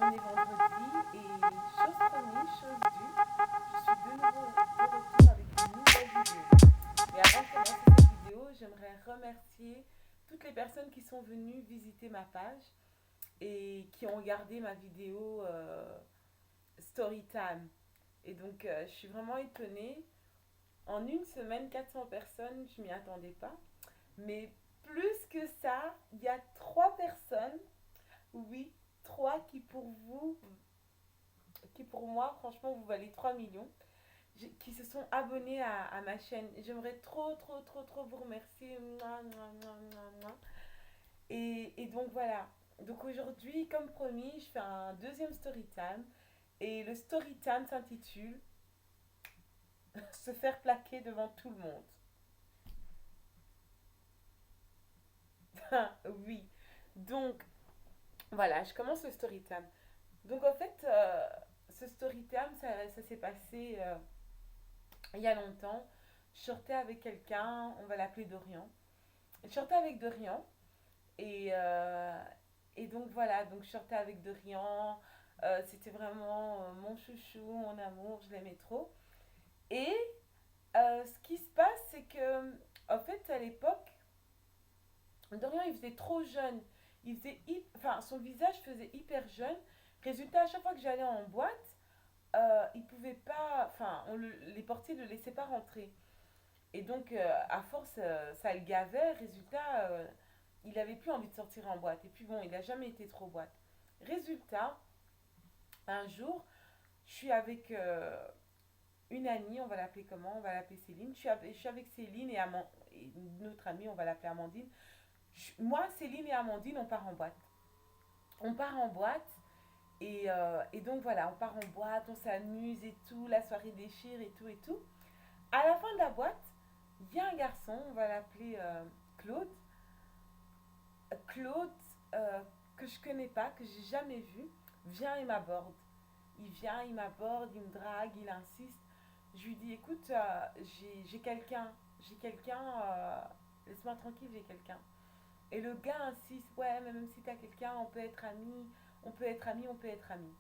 On est vendredi et chose promise, chose due, je suis de nouveau de retour avec une nouvelle vidéo. Mais avant de commencer cette vidéo, j'aimerais remercier toutes les personnes qui sont venues visiter ma page et qui ont regardé ma vidéo Storytime. Et donc, je suis vraiment étonnée. En une semaine, 400 personnes, je m'y attendais pas. Mais plus que ça, il y a trois personnes, oui, trois qui pour moi, franchement, vous valez 3 millions, qui se sont abonnés à ma chaîne. J'aimerais trop, trop, trop, trop vous remercier. Mouah, mouah, mouah, mouah, mouah. Et donc voilà. Donc aujourd'hui, comme promis, je fais un deuxième story time. Et le story time s'intitule Se faire plaquer devant tout le monde. Oui. Donc voilà, je commence le story time. Donc en fait, ce story time, ça s'est passé il y a longtemps. Je sortais avec quelqu'un, on va l'appeler Dorian. Je sortais avec Dorian et, et donc voilà, donc je sortais avec Dorian. C'était vraiment mon chouchou, mon amour, je l'aimais trop. Et ce qui se passe, c'est que en fait à l'époque, Dorian il faisait trop jeune. Enfin, son visage faisait hyper jeune. Résultat, à chaque fois que j'allais en boîte, il pouvait pas, enfin, les portiers ne le laissaient pas rentrer. Et donc, à force, ça le gavait. Résultat, il avait plus envie de sortir en boîte. Et puis bon, il n'a jamais été trop boîte. Résultat, un jour, je suis avec une amie, on va l'appeler comment? On va l'appeler Céline. Je suis avec Céline et une autre amie, on va l'appeler Amandine. Moi, Céline et Amandine, on part en boîte. On part en boîte et donc voilà, on part en boîte, on s'amuse et tout, la soirée déchire et tout et tout. À la fin de la boîte, il y a un garçon, on va l'appeler Claude. Claude, euh, que je connais pas, que j'ai jamais vu, vient et m'aborde. Il vient, il m'aborde, il me drague, il insiste. Je lui dis, écoute, j'ai quelqu'un, laisse-moi tranquille, j'ai quelqu'un. Et le gars insiste, ouais, mais même si t'as quelqu'un, on peut être amis, on peut être amis, on peut être amis.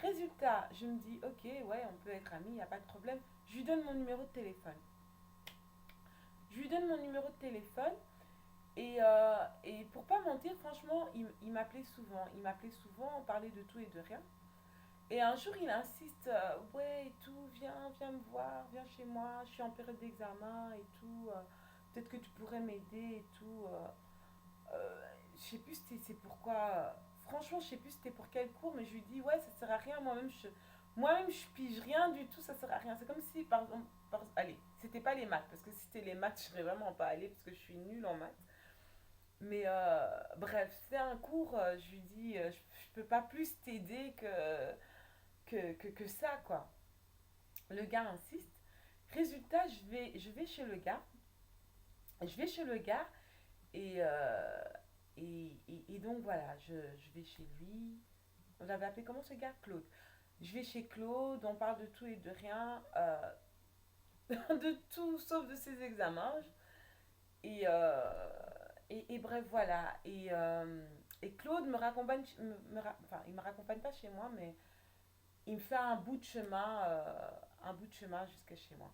Résultat, je me dis, ok, ouais, on peut être amis, y a pas de problème. Je lui donne mon numéro de téléphone. Je lui donne mon numéro de téléphone. Et pour pas mentir, franchement, il m'appelait souvent. Il m'appelait souvent, on parlait de tout et de rien. Et un jour, il insiste, ouais, et tout, viens me voir, viens chez moi, je suis en période d'examen et tout. Peut-être que tu pourrais m'aider et tout. Je sais plus c'est pourquoi. Franchement, je sais plus c'était pour quel cours, mais je lui dis, ouais, ça sert à rien. Moi-même, je pige rien du tout, ça sert à rien. C'est comme si, par exemple, allez, c'était pas les maths, parce que si c'était les maths, je serais vraiment pas allée, parce que je suis nulle en maths. Mais bref, c'est un cours, je lui dis, je peux pas plus t'aider que ça, quoi. Le gars insiste. Résultat, je vais chez le gars. Je vais chez le gars et, et donc voilà, je vais chez lui. On l'avait appelé comment ce gars? Claude. Je vais chez Claude, on parle de tout et de rien, de tout sauf de ses examens. Et, et bref, voilà. Et Claude me raccompagne, enfin, il me raccompagne pas chez moi, mais il me fait un bout de chemin jusqu'à chez moi.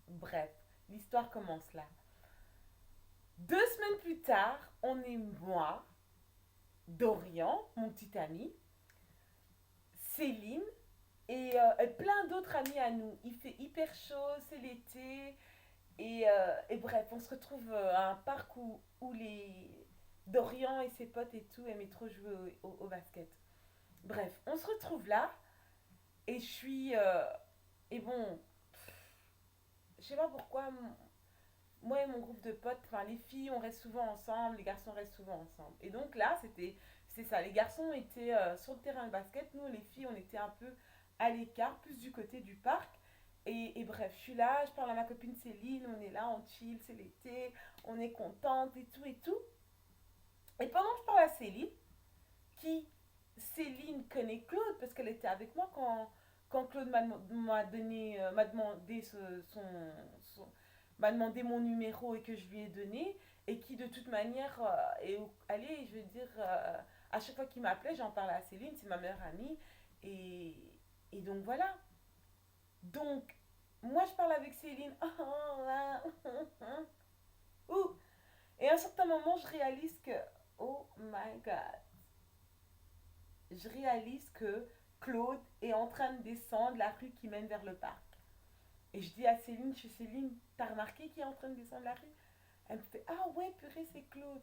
Bref, l'histoire commence là. 2 semaines plus tard, on est moi, Dorian, mon petit ami, Céline et plein d'autres amis à nous. Il fait hyper chaud, c'est l'été. Et bref, on se retrouve à un parc où les Dorian et ses potes et tout aimaient trop jouer au basket. Bref, on se retrouve là et je suis. Et bon, je sais pas pourquoi, moi et mon groupe de potes, enfin les filles, on reste souvent ensemble, les garçons restent souvent ensemble. Et donc là, c'est ça. Les garçons étaient sur le terrain de basket, nous les filles, on était un peu à l'écart, plus du côté du parc. Et bref, je suis là, je parle à ma copine Céline, on est là, on chill, c'est l'été, on est contente et tout et tout. Et pendant que je parle à Céline, qui, Céline connaît Claude parce qu'elle était avec moi quand Claude m'a donné, m'a demandé son- m'a demandé mon numéro et que je lui ai donné et qui de toute manière allez, je veux dire, À chaque fois qu'il m'appelait, j'en parlais à Céline, c'est ma meilleure amie. Et, et donc voilà. Donc, moi je parle avec Céline. Ouh. Et à un certain moment, je réalise que, oh my god, je réalise que Claude est en train de descendre la rue qui mène vers le parc. Et je dis à Céline, je suis Céline, t'as remarqué qu'il est en train de descendre la rue? Elle me fait, ah ouais, purée, c'est Claude.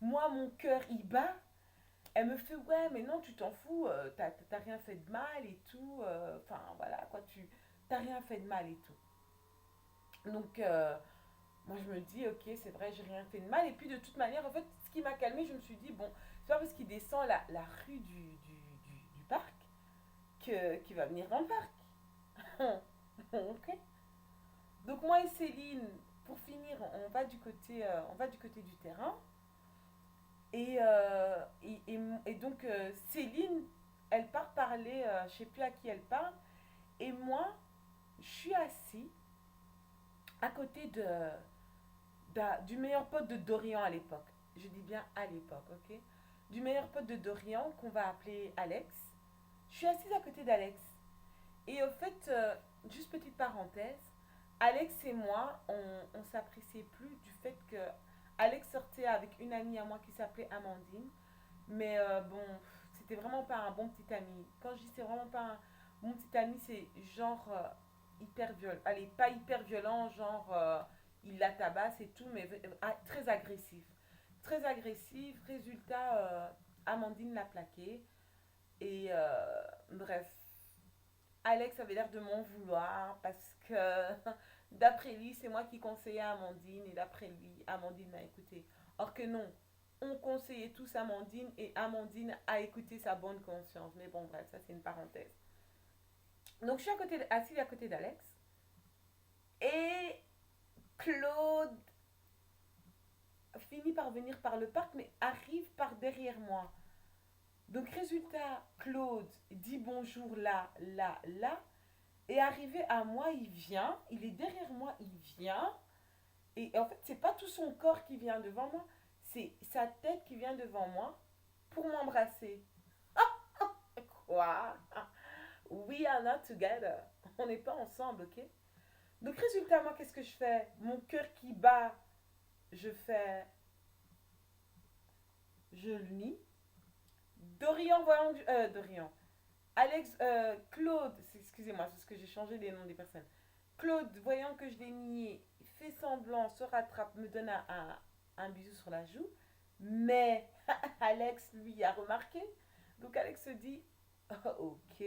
Moi, mon cœur, il bat. Elle me fait, ouais, mais non, tu t'en fous, t'as rien fait de mal et tout. Enfin, voilà, quoi, t'as rien fait de mal et tout. Donc, moi, je me dis, ok, c'est vrai, j'ai rien fait de mal. Et puis, de toute manière, en fait, ce qui m'a calmée, je me suis dit, bon, c'est pas parce qu'il descend la rue du parc qu'il va venir dans le parc. Ok. Donc, moi et Céline, pour finir, on va du côté du terrain. Et donc, Céline, elle part parler, je sais plus à qui elle parle. Et moi, je suis assis à côté du meilleur pote de Dorian à l'époque. Je dis bien à l'époque, ok? Du meilleur pote de Dorian qu'on va appeler Alex. Je suis assise à côté d'Alex. Et au fait, juste petite parenthèse, Alex et moi, on s'appréciait plus du fait que Alex sortait avec une amie à moi qui s'appelait Amandine. Mais bon, c'était vraiment pas un bon petit ami. Quand je dis c'est vraiment pas un bon petit ami, c'est genre hyper violent. Allez, pas hyper violent, genre il la tabasse et tout, mais très agressif. Très agressif. Résultat, Amandine l'a plaqué. Et bref, Alex avait l'air de m'en vouloir parce que d'après lui, c'est moi qui conseillais à Amandine et d'après lui, Amandine m'a écouté. Or que non, on conseillait tous Amandine et Amandine a écouté sa bonne conscience. Mais bon, bref, ça c'est une parenthèse. Donc je suis assise à côté d'Alex et Claude finit par venir par le parc mais arrive par derrière moi. Donc résultat, Claude dit bonjour là, là, là. Et arrivé à moi, il vient, il est derrière moi, il vient. Et en fait, c'est pas tout son corps qui vient devant moi, c'est sa tête qui vient devant moi pour m'embrasser. Quoi? We are not together. On n'est pas ensemble, ok? Donc, résultat, moi, qu'est-ce que je fais? Mon cœur qui bat, je fais. Je le nie. Dorian, voyons. Dorian. Alex, Claude, excusez-moi, c'est ce que j'ai changé les noms des personnes. Claude, voyant que je l'ai nié, fait semblant, se rattrape, me donne un bisou sur la joue. Mais Alex, lui, a remarqué. Donc Alex se dit, oh, ok.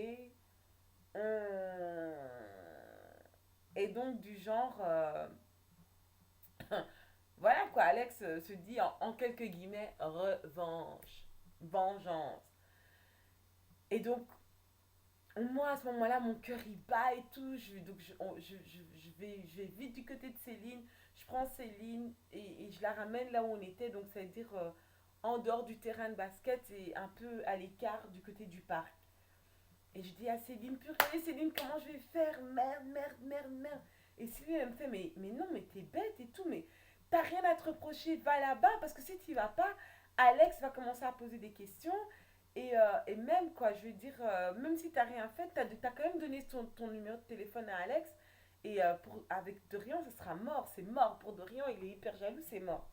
Et donc du genre, voilà quoi, Alex se dit en quelques guillemets, revanche, vengeance. Et donc moi, à ce moment-là, mon cœur il bat et tout. Donc, je vais vite du côté de Céline. Je prends Céline et je la ramène là où on était. Donc, ça veut dire en dehors du terrain de basket et un peu à l'écart du côté du parc. Et je dis à Céline, purée, Céline, comment je vais faire? Merde, merde, merde, merde. Et Céline, elle me fait, mais non, mais t'es bête et tout. Mais t'as rien à te reprocher. Va là-bas parce que si tu vas pas, Alex va commencer à poser des questions. Et même, quoi, je veux dire, même si t'as rien fait, t'as quand même donné ton numéro de téléphone à Alex. Et avec Dorian, ce sera mort. C'est mort pour Dorian. Il est hyper jaloux, c'est mort.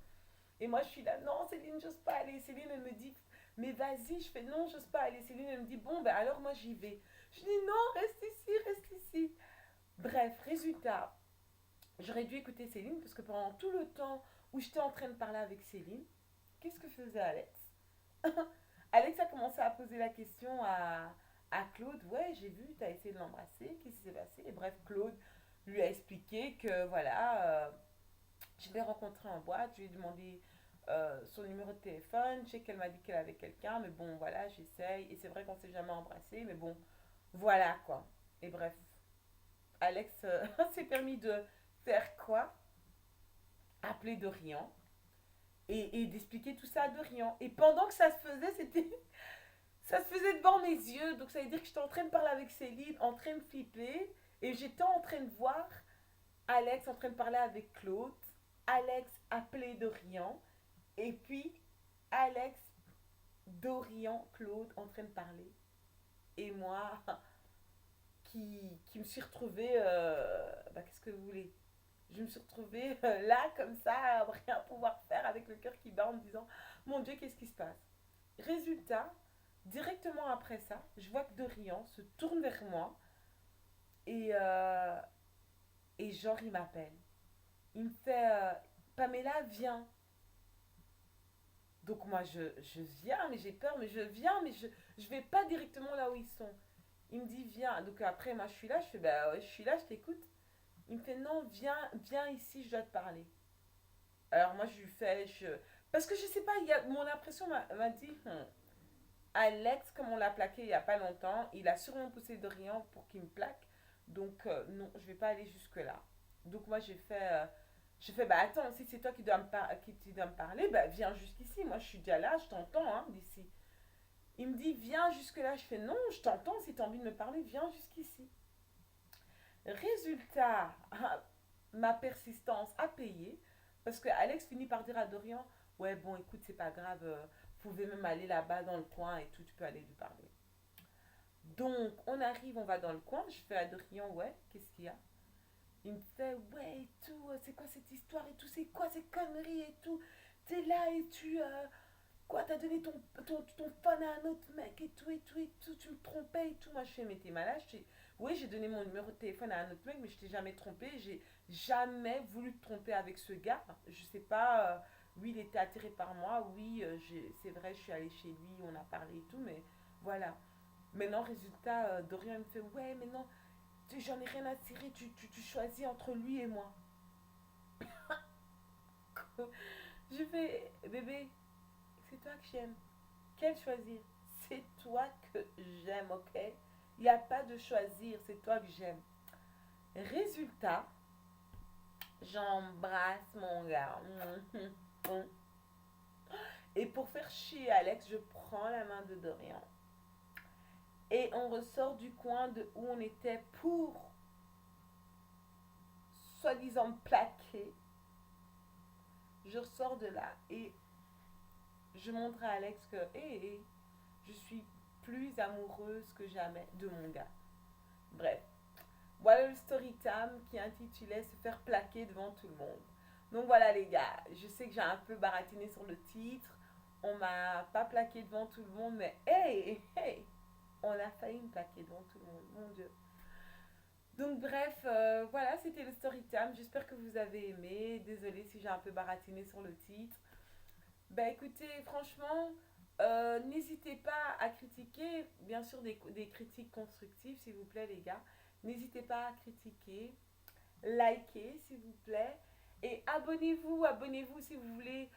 Et moi, je suis là, non, Céline, j'ose pas aller. Céline, elle me dit, mais vas-y. Je fais, non, j'ose pas aller. Céline, elle me dit, bon, ben alors moi, j'y vais. Je dis, non, reste ici, reste ici. Bref, résultat, j'aurais dû écouter Céline parce que pendant tout le temps où j'étais en train de parler avec Céline, qu'est-ce que faisait Alex? Alex a commencé à poser la question à Claude. Ouais, j'ai vu, t'as essayé de l'embrasser. Qu'est-ce qui s'est passé? Et bref, Claude lui a expliqué que voilà, je l'ai rencontré en boîte. Je lui ai demandé son numéro de téléphone. Je sais qu'elle m'a dit qu'elle avait quelqu'un. Mais bon, voilà, j'essaye. Et c'est vrai qu'on s'est jamais embrassé. Mais bon, voilà quoi. Et bref, Alex s'est permis de faire quoi? Appeler Dorian. Et d'expliquer tout ça à Dorian. Et pendant que ça se faisait, ça se faisait devant mes yeux, donc ça veut dire que j'étais en train de parler avec Céline, en train de flipper, et j'étais en train de voir Alex en train de parler avec Claude, Alex appelé Dorian, et puis Alex Dorian, Claude en train de parler. Et moi, qui me suis retrouvée, bah, qu'est-ce que vous voulez? Je me suis retrouvée là, comme ça, à rien pouvoir faire, avec le cœur qui bat en me disant, mon Dieu, qu'est-ce qui se passe? Résultat, directement après ça, je vois que Dorian se tourne vers moi et, euh, et genre, il m'appelle. Il me fait, Pamela, viens. Donc moi, je viens, mais j'ai peur, mais je viens, mais je vais pas directement là où ils sont. Il me dit, viens. Donc après, moi, je suis là, je fais, bah ouais, je suis là, je t'écoute. Il me fait, non, viens ici, je dois te parler. Alors moi, je lui fais, parce que je sais pas, mon impression m'a dit, Alex, comme on l'a plaqué il y a pas longtemps, il a sûrement poussé Dorian pour qu'il me plaque. Donc non, je vais pas aller jusque-là. Donc moi, j'ai fait, bah attends, si c'est toi qui dois me parler, bah viens jusqu'ici. Moi, je suis déjà là, je t'entends hein, d'ici. Il me dit, viens jusque-là. Je fais, non, je t'entends, si tu as envie de me parler, viens jusqu'ici. Résultat, ma persistance a payé parce que Alex finit par dire à Dorian, ouais, bon, écoute, c'est pas grave, vous pouvez même aller là-bas dans le coin et tout, tu peux aller lui parler. Donc, on arrive, on va dans le coin, je fais à Dorian, ouais, qu'est-ce qu'il y a? Il me fait, ouais, et tout, c'est quoi cette histoire et tout, c'est quoi ces conneries et tout, t'es là et quoi, t'as donné ton phone à un autre mec et tout, tu me trompais et tout. Moi, je fais, mais t'es malade. Oui, j'ai donné mon numéro de téléphone à un autre mec, mais je t'ai jamais trompé. J'ai jamais voulu te tromper avec ce gars. Je sais pas, oui, il était attiré par moi. Oui, c'est vrai, je suis allée chez lui, on a parlé et tout, mais voilà. Maintenant, résultat, Dorian me fait, ouais, mais non, j'en ai rien à tirer, tu choisis entre lui et moi. Je fais, bébé, c'est toi que j'aime. Quel choisir? C'est toi que j'aime, ok? Il n'y a pas de choisir, c'est toi que j'aime. Résultat, j'embrasse mon gars. Et pour faire chier Alex, je prends la main de Dorian. Et on ressort du coin de où on était pour soi-disant plaquer. Je ressors de là et je montre à Alex que je suis plus amoureuse que jamais de mon gars. Bref, voilà le story time qui intitulait Se faire plaquer devant tout le monde. Donc voilà les gars, je sais que j'ai un peu baratiné sur le titre. On m'a pas plaqué devant tout le monde, mais hey, on a failli me plaquer devant tout le monde, mon Dieu. Donc bref, voilà, c'était le story time. J'espère que vous avez aimé. Désolée si j'ai un peu baratiné sur le titre. Bah écoutez, franchement, n'hésitez pas à critiquer, bien sûr des critiques constructives, s'il vous plaît les gars. N'hésitez pas à critiquer, liker, s'il vous plaît. Et abonnez-vous si vous voulez,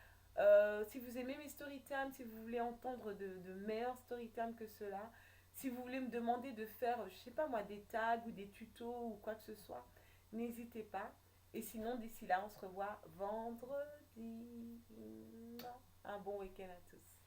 si vous aimez mes story time, si vous voulez entendre de meilleurs story time que cela. Si vous voulez me demander de faire, je sais pas moi, des tags ou des tutos ou quoi que ce soit, n'hésitez pas. Et sinon, d'ici là, on se revoit vendredi. Un bon week-end à tous.